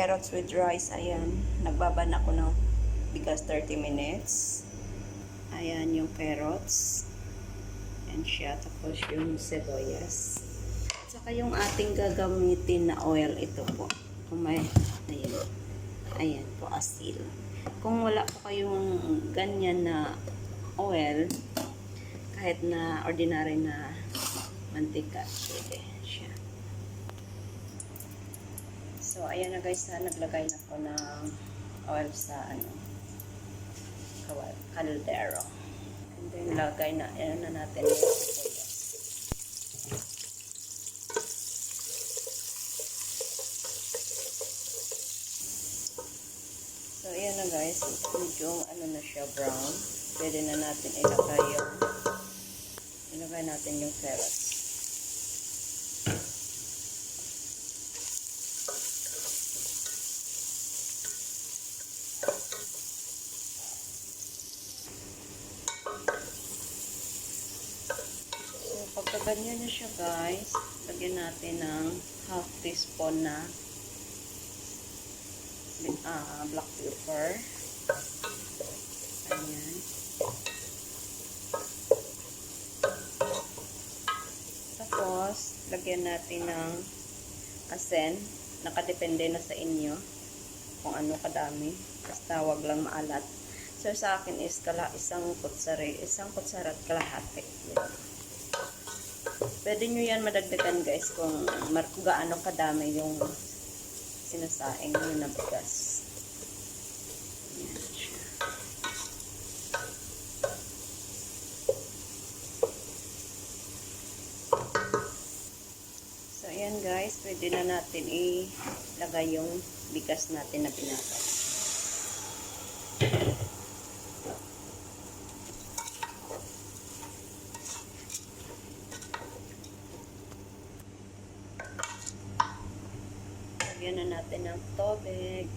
carrots with rice. Ayan, nagbaban ako ng bigas 30 minutes. Ayan yung carrots. Ayan siya. Tapos yung sibuyas. Saka yung ating gagamitin na oil, ito po. Kung may, ayan. Ayan po, asin. Kung wala po kayong ganyan na oil, kahit na ordinary na mantika, pwede siya. So, ayan na guys, naglagay na po ng oil sa kaldero. And then, lagay na, ayan na natin yung sibuyas. So, ayan na guys, medyo na siya, brown. Pwede na natin ilagay natin yung carrots. So, pagka ganyan na siya guys, lagyan natin ng half teaspoon na black pepper. Ayan. Tapos, lagyan natin ng asin. Nakadepende na sa inyo kung ano kadami. Basta wag lang maalat. So, sa akin is isang kutsara at kalahati. Yan. Pwede nyo yan madagdagan guys kung gaano kadami yung sinasaing nyo na bigas. Yan siya. So, ayan guys, pwede na natin ilagay yung bigas natin na pinatas. Lagyan na natin ng tubig.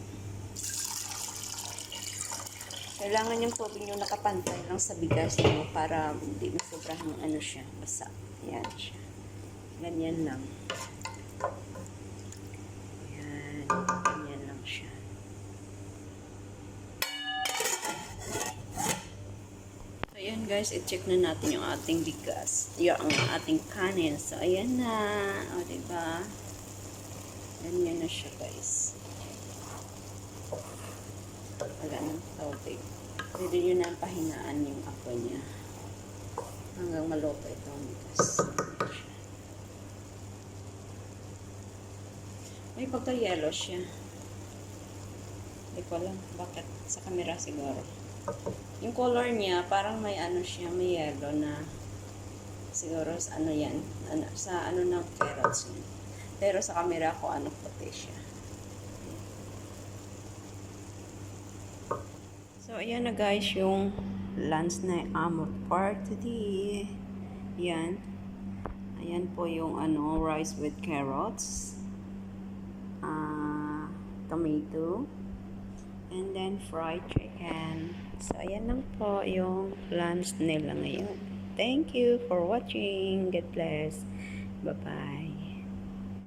Kailangan yung tubig nyo nakapantay lang sa bigas nyo para hindi masobrahan siya, basa. Ayan siya. Ganyan lang. Ayan. Ganyan lang siya. So, ayan guys, i-check na natin yung ating bigas. Yung ating kanin. So, ayan na. O, diba? Ganyan na siya guys. Wala ng tubig. Pwede nyo na pahinaan yung apoy niya. Hanggang maluto itong bigas. May pagka-yellow siya. Hindi ko alam bakit sa camera siguro. Yung color niya, parang may siya, may yellow na siguro sa yan. Sa ng carrots niya. Pero sa camera ko, puti siya. So, ayan na guys, yung lunch na amo for today. Yan. Ayan po yung rice with carrots. Tomato. And then fried chicken. So, ayan lang po yung lunch nila ngayon. Thank you for watching. God bless. Bye-bye.